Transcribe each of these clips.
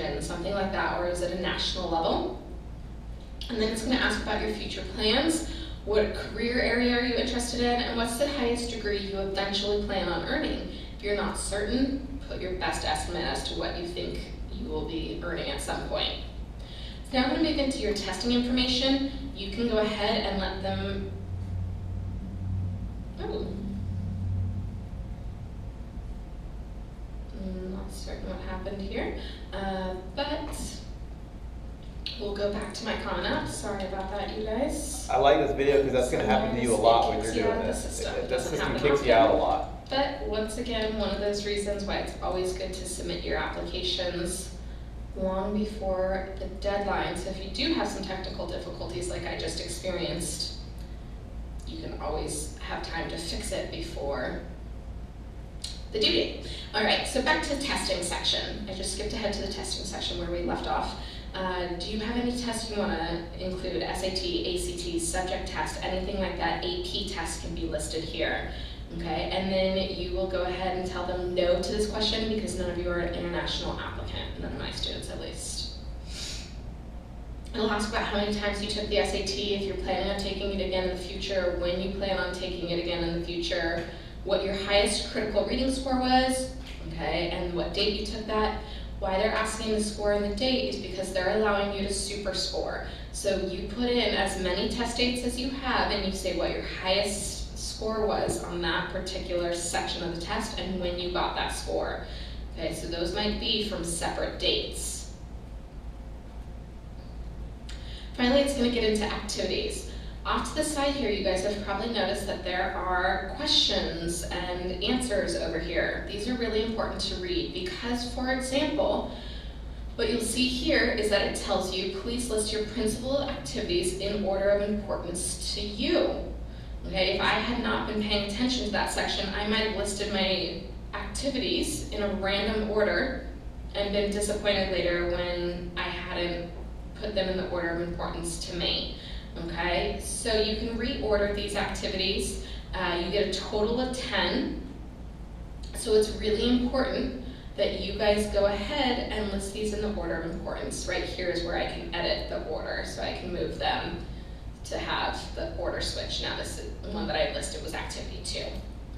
region, something like that, or is it a national level? And then it's going to ask about your future plans, what career area are you interested in, and what's the highest degree you eventually plan on earning. If you're not certain, put your best estimate as to what you think you will be earning at some point. So now I'm going to move into your testing information. You can go ahead and let them, I'm not certain what happened here, but we'll go back to my Common App. Sorry about that, you guys. I like this video because that's going to happen to you a lot when you're doing this. This system kicks you out a lot. But once again, one of those reasons why it's always good to submit your applications long before the deadline. So if you do have some technical difficulties like I just experienced, you can always have time to fix it before the due date. All right, so back to the testing section. I just skipped ahead to the testing section where we left off. Do you have any tests you want to include? SAT, ACT, subject test, anything like that. AP tests can be listed here. Okay, and then you will go ahead and tell them no to this question because none of you are an international applicant, none of my students at least. It'll ask about how many times you took the SAT, if you're planning on taking it again in the future, when you plan on taking it again in the future, what your highest critical reading score was, okay, and what date you took that. Why they're asking the score and the date is because they're allowing you to super score. So you put in as many test dates as you have and you say what your highest score was on that particular section of the test and when you got that score. Okay, so those might be from separate dates. Finally, it's going to get into activities. Off to the side here, you guys have probably noticed that there are questions and answers over here. These are really important to read because, for example, what you'll see here is that it tells you, please list your principal activities in order of importance to you. Okay, if I had not been paying attention to that section, I might have listed my activities in a random order and been disappointed later when I hadn't put them in the order of importance to me. Okay, so you can reorder these activities. You get a total of 10. So it's really important that you guys go ahead and list these in the order of importance. Right here is where I can edit the order, so I can move them to have the order switch. Now this is the one that I listed was activity 2.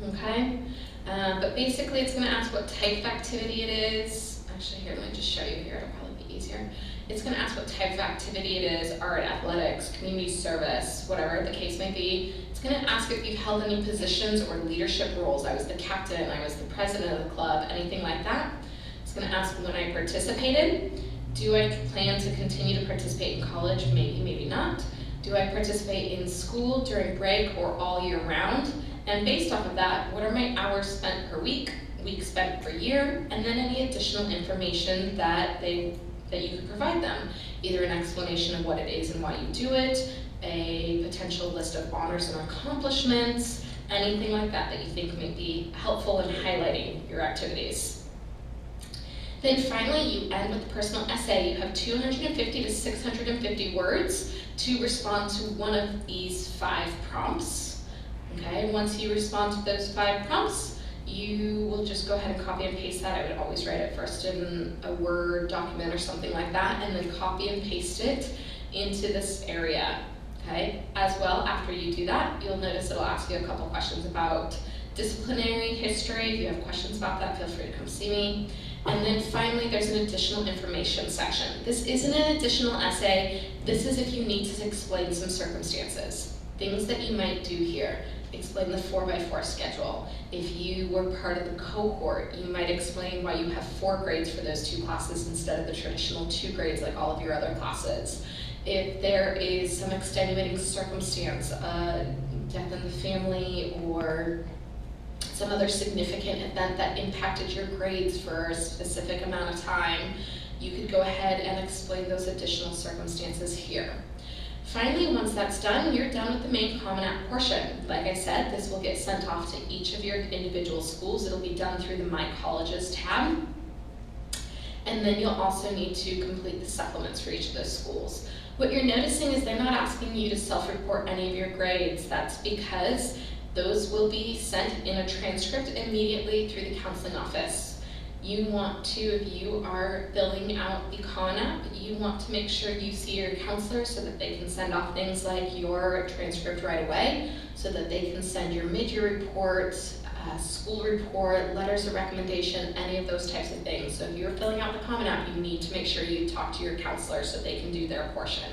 Okay, but basically it's going to ask what type of activity it is. Actually, here, let me just show you here. It'll probably be easier. It's going to ask what type of activity it is, art, athletics, community service, whatever the case may be. It's going to ask if you've held any positions or leadership roles. I was the captain, I was the president of the club, anything like that. It's going to ask when I participated. Do I plan to continue to participate in college? Maybe, maybe not. Do I participate in school during break or all year round? And based off of that, what are my hours spent per week, weeks spent per year, and then any additional information that you could provide them. Either an explanation of what it is and why you do it, a potential list of honors and accomplishments, anything like that that you think may be helpful in highlighting your activities. Then finally, you end with a personal essay. You have 250 to 650 words to respond to one of these 5 prompts. Okay, once you respond to those 5 prompts, you will just go ahead and copy and paste that. I would always write it first in a Word document or something like that, and then copy and paste it into this area. Okay, as well, after you do that, you'll notice it'll ask you a couple questions about disciplinary history. If you have questions about that, feel free to come see me. And then finally, there's an additional information section. This isn't an additional essay. This is if you need to explain some circumstances, things that you might do here. Explain the 4x4 schedule. If you were part of the cohort, you might explain why you have 4 grades for those 2 classes instead of the traditional 2 grades like all of your other classes. If there is some extenuating circumstance, death in the family or some other significant event that impacted your grades for a specific amount of time, you could go ahead and explain those additional circumstances here. Finally, once that's done, you're done with the main Common App portion. Like I said, this will get sent off to each of your individual schools. It'll be done through the My Colleges tab. And then you'll also need to complete the supplements for each of those schools. What you're noticing is they're not asking you to self-report any of your grades. That's because those will be sent in a transcript immediately through the counseling office. You want to, if you are filling out the Common App, you want to make sure you see your counselor so that they can send off things like your transcript right away, so that they can send your mid-year report, school report, letters of recommendation, any of those types of things. So if you're filling out the Common App, you need to make sure you talk to your counselor so they can do their portion.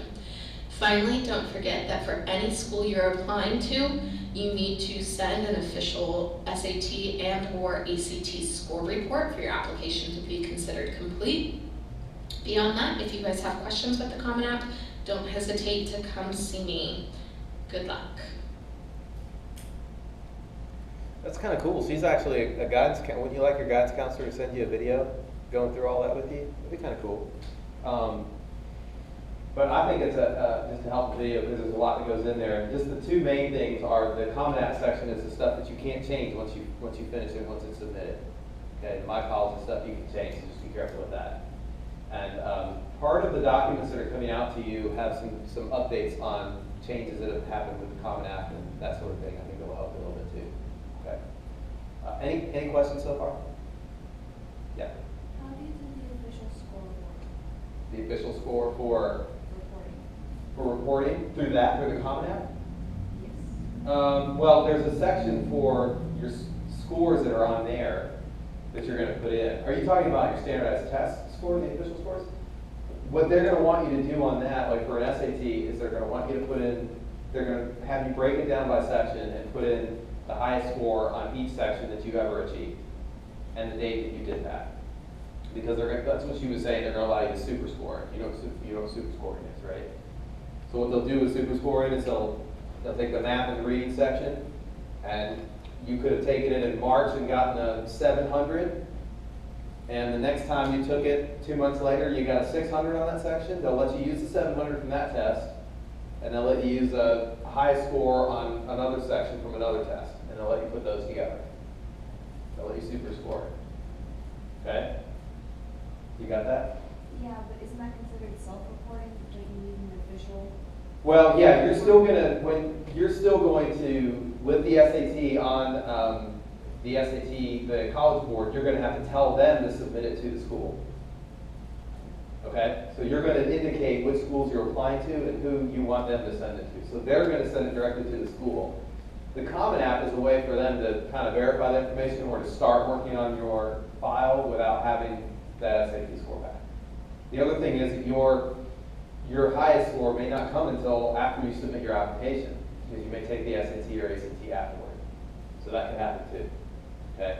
Finally, don't forget that for any school you're applying to, you need to send an official SAT and/or ACT score report for your application to be considered complete. Beyond that, if you guys have questions with the Common App, don't hesitate to come see me. Good luck. That's kind of cool. She's actually a guidance, wouldn't you like your guidance counselor to send you a video going through all that with you? That'd be kind of cool. But I think it's just a helpful video because there's a lot that goes in there. And just the two main things are the Common App section is the stuff that you can't change once you finish it, once it's submitted. Okay, in my college and stuff you can change, so just be careful with that. And part of the documents that are coming out to you have some updates on changes that have happened with the Common App and that sort of thing. I think that will help you a little bit too. Okay. Any questions so far? Yeah. How do you do the official score report? The official score for Reporting. reporting through the Common App? Yes. Well, there's a section for your scores that are on there that you're going to put in. Are you talking about your standardized test score, the official scores? What they're going to want you to do on that, like for an SAT, is they're going to want you to put in, they're going to have you break it down by section and put in the highest score on each section that you've ever achieved and the date that you did that. Because that's what she was saying, they're going to allow you to super score. You don't super score in this, right? So what they'll do with super scoring is they'll take the math and the reading section, and you could have taken it in March and gotten a 700, and the next time you took it 2 months later, you got a 600 on that section. They'll let you use the 700 from that test, and they'll let you use a high score on another section from another test, and they'll let you put those together. They'll let you super score. Okay? You got that? Yeah, but isn't that considered self-reporting? Don't you need an official? Well, yeah, you're still going to, with the SAT on the SAT, the College Board, you're going to have to tell them to submit it to the school. Okay? So you're going to indicate which schools you're applying to and who you want them to send it to. So they're going to send it directly to the school. The Common App is a way for them to kind of verify the information or to start working on your file without having that SAT score back. The other thing is that your highest score may not come until after you submit your application, because you may take the SAT or ACT afterward. So that can happen too. Okay.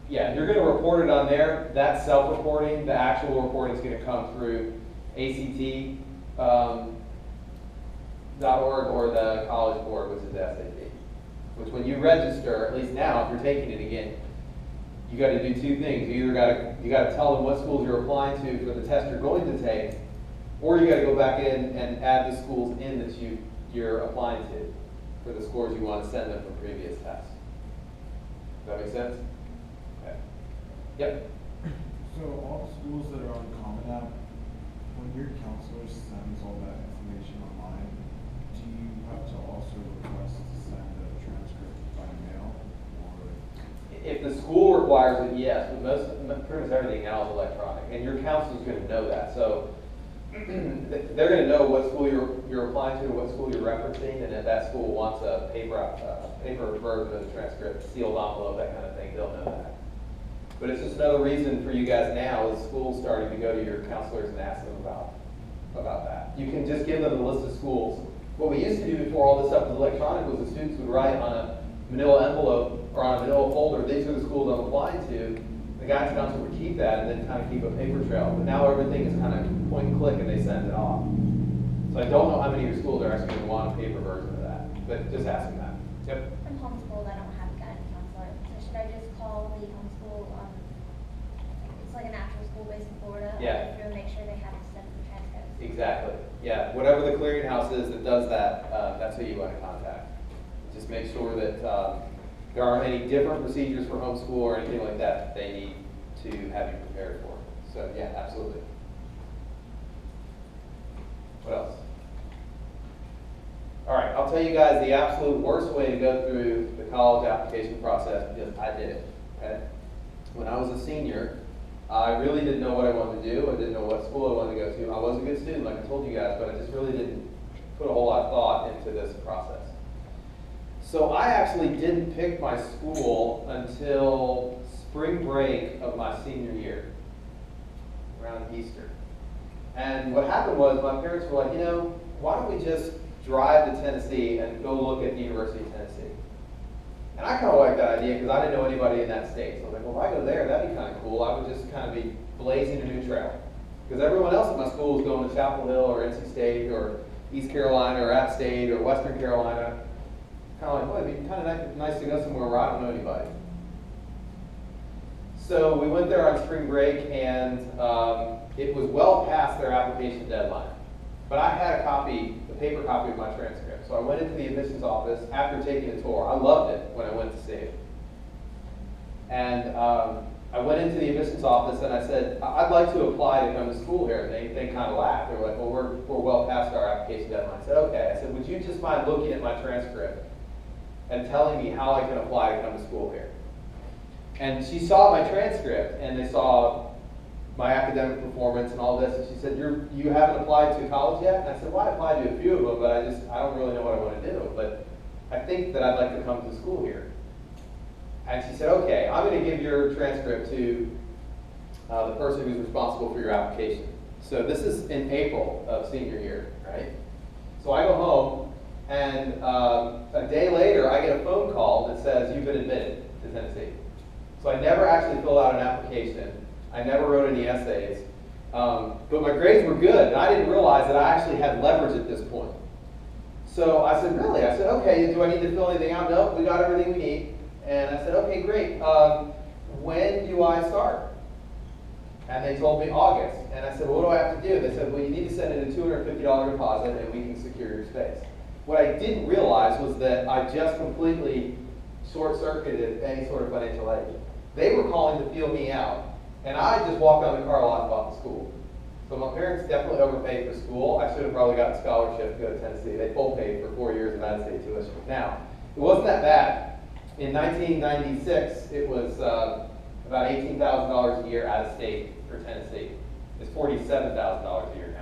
Yeah, you're going to report it on there. That's self-reporting. The actual reporting is going to come through ACT.org or the College Board, which is the SAT. Which when you register, at least now, if you're taking it again, you got to do two things. You either got to tell them what schools you're applying to for the test you're going to take, or you got to go back in and add the schools in that you're applying to for the scores you want to send them from previous tests. Does that make sense? Okay. Yep. So all the schools that are on Common App, when your counselor sends all that information online, do you have to also request to send a transcript by mail? Or If the school requires it, yes, but pretty much everything now is electronic, and your counselor's going to know that. So they're going to know what school you're applying to, what school you're referencing, and if that school wants a paper version of the transcript, sealed envelope, that kind of thing, they'll know that. But it's just another reason for you guys now, as schools starting to go to your counselors and ask them about that. You can just give them a list of schools. What we used to do before all this stuff was electronic was the students would write on a manila envelope or on a manila folder, these are the schools I'm applying to. The guidance counselor would keep that and then kind of keep a paper trail. But now everything is kind of point and click and they send it off. So I don't know how many of your schools are actually going to want a paper version of that, but just ask them that. Yep. I'm homeschooled, I don't have a guidance counselor. So should I just call the homeschool, it's like an actual school based in Florida? Yeah. To make sure they have to send the transcripts? Exactly. Yeah. Whatever the clearinghouse is that does that, that's who you want to contact. Just make sure that there aren't any different procedures for homeschool or anything like that they need to have you prepared for. So yeah, absolutely. What else? All right, I'll tell you guys the absolute worst way to go through the college application process because I did it. Okay. when I was a senior, I really didn't know what I wanted to do. I didn't know what school I wanted to go to. I was a good student, like I told you guys, but I just really didn't put a whole lot of thought into this process. So I actually didn't pick my school until spring break of my senior year, around Easter. And what happened was my parents were like, you know, why don't we just drive to Tennessee and go look at the University of Tennessee? And I kind of liked that idea because I didn't know anybody in that state. So I was like, well, if I go there, that'd be kind of cool. I would just kind of be blazing a new trail. Because everyone else at my school was going to Chapel Hill or NC State or East Carolina or App State or Western Carolina. Kind of like, well, it'd be kind of nice to go somewhere where I don't know anybody. So we went there on spring break, and it was well past their application deadline. But I had a paper copy of my transcript. So I went into the admissions office after taking a tour. I loved it when I went to see it. And I went into the admissions office and I said, I'd like to apply to come to school here. And they kind of laughed. They were like, well, we're well past our application deadline. I said, okay. I said, would you just mind looking at my transcript and telling me how I can apply to come to school here? And she saw my transcript, and they saw my academic performance and all this, and she said, you haven't applied to college yet? And I said, well, I applied to a few of them, but I don't really know what I want to do, but I think that I'd like to come to school here. And she said, okay, I'm going to give your transcript to the person who's responsible for your application. So this is in April of senior year, right? So I go home, and a day later, I get a phone call that says, you've been admitted to Tennessee. So I never actually filled out an application. I never wrote any essays. But my grades were good, and I didn't realize that I actually had leverage at this point. So I said, really? I said, okay, do I need to fill anything out? No, we got everything we need. And I said, okay, great. When do I start? And they told me August. And I said, well, what do I have to do? They said, well, you need to send in a $250 deposit, and we can secure your space. What I didn't realize was that I just completely short-circuited any sort of financial aid. They were calling to feel me out, and I just walked down the car lot and bought the school. So my parents definitely overpaid for school. I should have probably gotten a scholarship to go to Tennessee. They full paid for 4 years of out-of-state tuition. Now, it wasn't that bad. In 1996, it was about $18,000 a year out of state for Tennessee. It's $47,000 a year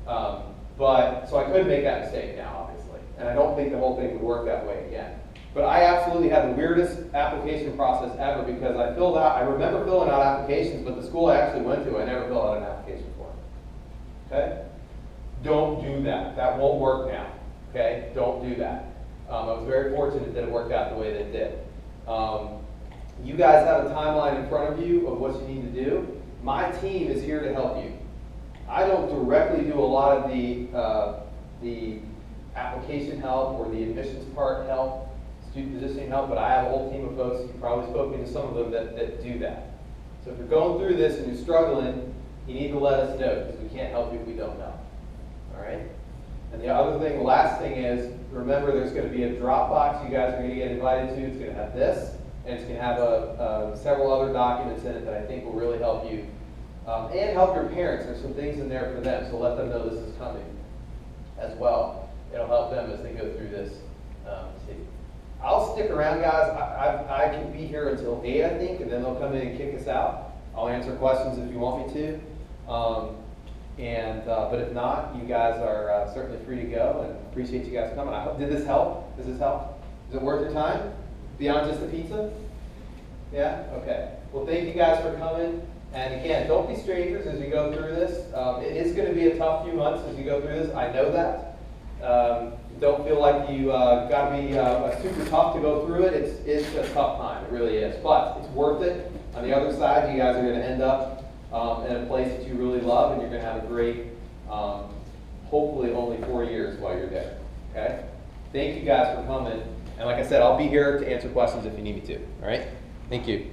now. So I couldn't make that mistake now, obviously. And I don't think the whole thing would work that way again. But I absolutely had the weirdest application process ever because I remember filling out applications, but the school I actually went to, I never filled out an application for. Okay? Don't do that. That won't work now. Okay? Don't do that. I was very fortunate that it worked out the way that it did. You guys have a timeline in front of you of what you need to do. My team is here to help you. I don't directly do a lot of the application help or the admissions part help, student positioning help, but I have a whole team of folks, you've probably spoken to some of them that do that. So if you're going through this and you're struggling, you need to let us know because we can't help you if we don't know. All right? And the other thing, the last thing is, remember there's going to be a Dropbox you guys are going to get invited to. It's going to have this, and it's going to have several other documents in it that I think will really help you. And help your parents. There's some things in there for them, so let them know this is coming as well. It'll help them as they go through this. I'll stick around, guys. I can be here until 8, I think, and then they'll come in and kick us out. I'll answer questions if you want me to. But if not, you guys are certainly free to go, and appreciate you guys coming. Did this help? Does this help? Is it worth your time? Beyond just the pizza? Yeah? Okay. Well, thank you guys for coming. And again, don't be strangers as you go through this. It is going to be a tough few months as you go through this. I know that. Don't feel like you got to be super tough to go through it. It's a tough time. It really is. But it's worth it. On the other side, you guys are going to end up in a place that you really love, and you're going to have a great, hopefully only 4 years while you're there. Okay? Thank you guys for coming. And like I said, I'll be here to answer questions if you need me to. All right? Thank you.